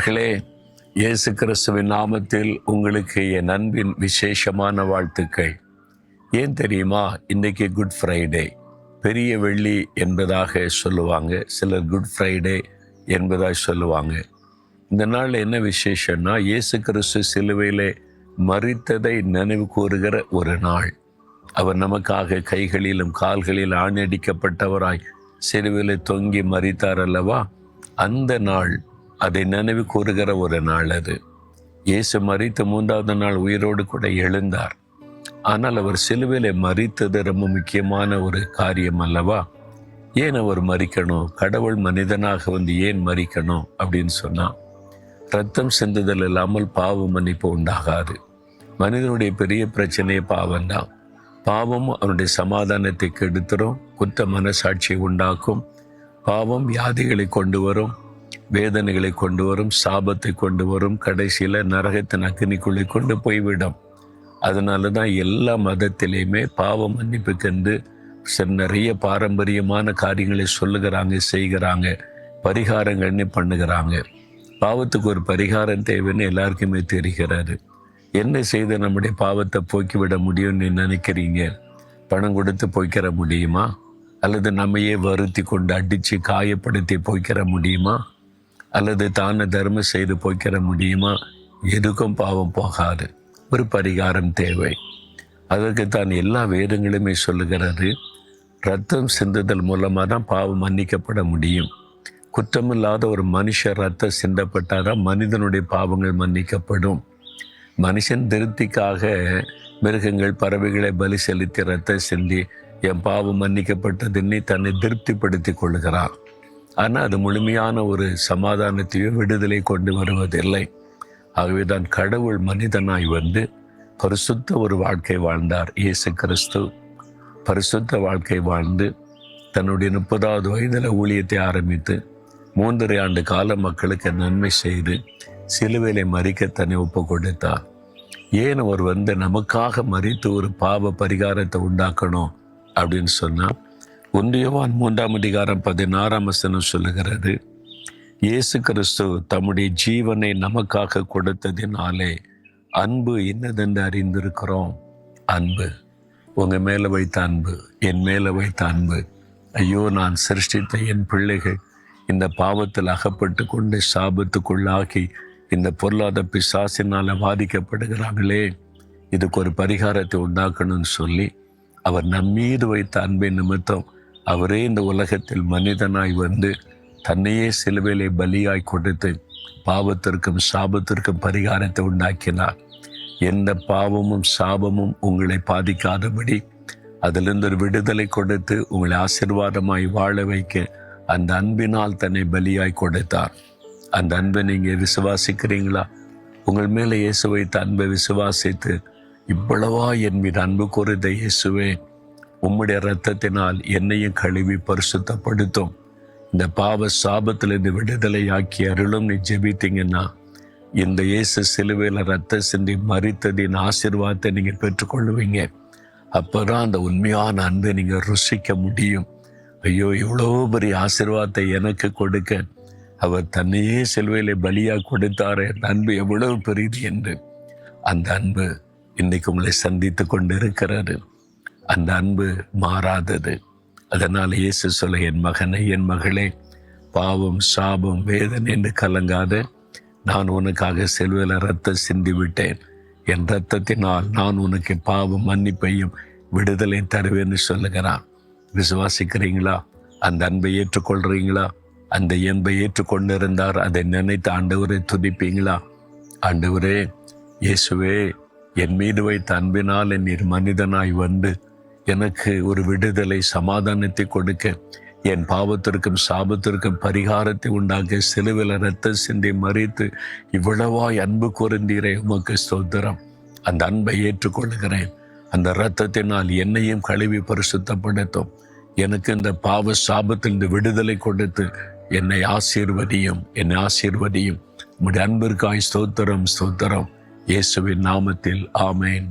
பிரியமானவர்களே, இயேசு கிறிஸ்துவின் நாமத்தில் உங்களுக்கு என் அன்பின் விசேஷமான வாழ்த்துக்கள். ஏன் தெரியுமா? இன்னைக்கு குட் ஃப்ரைடே, பெரிய வெள்ளி என்பதாக சொல்லுவாங்க. சிலர் குட் ஃப்ரைடே என்பதாக சொல்லுவாங்க. இந்த நாள் என்ன விசேஷம்னா, இயேசு கிறிஸ்து சிலுவையிலே மரித்ததை நினைவு கூறுகிற ஒரு நாள். அவர் நமக்காக கைகளிலும் கால்களில் ஆணடிக்கப்பட்டவராய் சிலுவையிலே தொங்கி மரித்தார் அல்லவா? அந்த நாள், அதை நினைவு கூறுகிற ஒரு நாள் அது. இயேசு மரித்த 3வது நாள் உயிரோடு கூட எழுந்தார். ஆனால் அவர் சிலுவையிலே மரித்தது ரொம்ப முக்கியமான ஒரு காரியம் அல்லவா? ஏன் அவர் மரிக்கணும்? கடவுள் மனிதனாக வந்து ஏன் மரிக்கணும் அப்படின்னு சொன்னா, ரத்தம் சிந்துதல் இல்லாமல் பாவ மன்னிப்பு உண்டாகாது. மனிதனுடைய பெரிய பிரச்சனையே பாவம்தான். பாவம் அவனுடைய சமாதானத்தை கெடுத்துரும், குற்ற மனசாட்சியை உண்டாக்கும். பாவம் வியாதிகளை கொண்டு வரும், வேதனைகளை கொண்டு வரும், சாபத்தை கொண்டு வரும், கடைசியில் நரகத்தின் அக்னிக்குள்ளே கொண்டு போய்விடும். அதனால தான் எல்லா மதத்திலையுமே பாவ மன்னிப்புக்கென்று நிறைய பாரம்பரியமான காரியங்களை சொல்லுகிறாங்க, செய்கிறாங்க, பரிகாரங்கள்னு பண்ணுகிறாங்க. பாவத்துக்கு ஒரு பரிகாரம் தேவைன்னு எல்லாருக்குமே தெரிகிறது. என்ன செய்து நம்முடைய பாவத்தை போக்கிவிட முடியும்னு நினைக்கிறீங்க? பணம் கொடுத்து போய்க்கிற முடியுமா? அல்லது நம்மையே வருத்தி கொண்டு அடித்து காயப்படுத்தி போய்க்கிற முடியுமா? அல்லது தான தர்மம் செய்து போய்க்கிற முடியுமா? எதுக்கும் பாவம் போகாது. ஒரு பரிகாரம் தேவை. அதற்குத்தான் எல்லா வேதங்களுமே சொல்லுகிறது, ரத்தம் சிந்துதல் மூலமாக தான் பாவம் மன்னிக்கப்பட முடியும். குற்றமில்லாத ஒரு மனுஷர் ரத்தம் சிந்தப்பட்டாதான் மனிதனுடைய பாவங்கள் மன்னிக்கப்படும். மனுஷன் திருப்திக்காக மிருகங்கள், பறவைகளை பலி செலுத்தி ரத்தம் சிந்தி என் பாவம் மன்னிக்கப்பட்டதுன்னு தன்னை திருப்திப்படுத்தி கொள்கிறான். ஆனால் அது முழுமையான ஒரு சமாதானத்தையோ விடுதலை கொண்டு வருவதில்லை. ஆகவே தான் கடவுள் மனிதனாய் வந்து பரிசுத்த ஒரு வாழ்க்கை வாழ்ந்தார். இயேசு கிறிஸ்து பரிசுத்த வாழ்க்கை வாழ்ந்து தன்னுடைய 30வது வயதில் ஊழியத்தை ஆரம்பித்து 3½ ஆண்டு கால மக்களுக்கு நன்மை செய்து சிலுவையிலே மரிக்க தன்னை ஒப்பு கொடுத்தார். ஏன் அவர் வந்து நமக்காக மரித்து ஒரு பாவ பரிகாரத்தை உண்டாக்கணும் அப்படின்னு சொன்னால், 1 யோவான் 3ஆம் அதிகாரம் 16ஆம் வசனம் சொல்லுகிறது, இயேசு கிறிஸ்து தம்முடைய ஜீவனை நமக்காக கொடுத்ததினாலே அன்பு என்னதென்று அறிந்திருக்கிறோம். அன்பு, உங்கள் மேலே வைத்த அன்பு, என் மேலே வைத்த அன்பு. ஐயோ, நான் சிருஷ்டித்த என் பிள்ளைகள் இந்த பாவத்தில் அகப்பட்டு கொண்டு சாபத்துக்குள்ளாகி இந்த பொருளாதார பிசாசினால் பாதிக்கப்படுகிறாங்களே, இதுக்கு ஒரு பரிகாரத்தை உண்டாக்கணும்னு சொல்லி அவர் நம்மீது வைத்த அன்பின் நிமித்தம் அவரே இந்த உலகத்தில் மனிதனாய் வந்து தன்னையே சிலுவையிலே பலியாய் கொடுத்து பாவத்திற்கும் சாபத்திற்கும் பரிகாரத்தை உண்டாக்கினார். எந்த பாவமும் சாபமும் உங்களை பாதிக்காதபடி அதிலிருந்து ஒரு விடுதலை கொடுத்து உங்களை ஆசீர்வாதமாய் வாழ வைக்க அந்த அன்பினால் தன்னை பலியாய் கொடுத்தார். அந்த அன்பை நீங்கள் விசுவாசிக்கிறீங்களா? உங்கள் மேலே இயேசு வைத்த அன்பை விசுவாசித்து, இவ்வளவா என் மீது அன்பு கூறுத இயேசுவே, உம்முடைய இரத்தத்தினால் என்னையும் கழுவி பரிசுத்தப்படுத்தும், இந்த பாவ சாபத்திலிருந்து விடுதலையாக்கி அருளும் நீ ஜெபித்தீங்கன்னா, இந்த இயேசு சிலுவையில் இரத்த சிந்தி மரித்ததின் ஆசீர்வாதத்தை நீங்கள் பெற்றுக்கொள்ளுவீங்க. அப்போதான் அந்த உண்மையான அன்பை நீங்கள் ருசிக்க முடியும். ஐயோ, இவ்வளோ பெரிய ஆசீர்வாதத்தை எனக்கு கொடுக்க அவர் தன்னையே சிலுவையிலே பலியாக கொடுத்தார். என் அன்பு எவ்வளவு பெரியது என்று. அந்த அன்பு இன்னைக்கு உங்களை சந்தித்து கொண்டு இருக்கிறாரு. அந்த அன்பு மாறாதது. அதனால் இயேசு சொல்ல, என் மகனே, என் மகளே, பாவம் சாபம் வேதனை என்று கலங்காத. நான் உனக்காக சிலுவையில் ரத்தம் சிந்தி விட்டேன். என் இரத்தத்தினால் நான் உனக்கு பாவம் மன்னிப்பையும் விடுதலை தருவேன்னு சொல்லுகிறான். விசுவாசிக்கிறீங்களா? அந்த அன்பை ஏற்றுக்கொள்றீங்களா? அந்த அன்பை ஏற்றுக்கொண்டிருந்தார், அதை நினைத்து ஆண்டவரை துதிப்பீங்களா? ஆண்டவரே, இயேசுவே, என் மீது வைத்த அன்பினால் நீர் மனிதனாய் வந்து எனக்கு ஒரு விடுதலை சமாதானத்தை கொடுக்க, என் பாவத்திற்கும் சாபத்திற்கும் பரிகாரத்தை உண்டாக்க சிலுவையில் இரத்தம் சிந்தி மரித்து இவ்வளவாய் அன்பு கூர்ந்தீரே, உமக்கு ஸ்தோத்திரம். அந்த அன்பை ஏற்றுக்கொள்கிறேன். அந்த இரத்தத்தினால் என்னையும் கழுவி பரிசுத்தப்படுத்தும். எனக்கு இந்த பாவ சாபத்தில் இந்த விடுதலை கொடுத்து என்னை ஆசீர்வதியும், என்னை ஆசீர்வதியும். உம்முடைய அன்பிற்காய் ஸ்தோத்திரம், ஸ்தோத்திரம். இயேசுவின் நாமத்தில் ஆமேன்.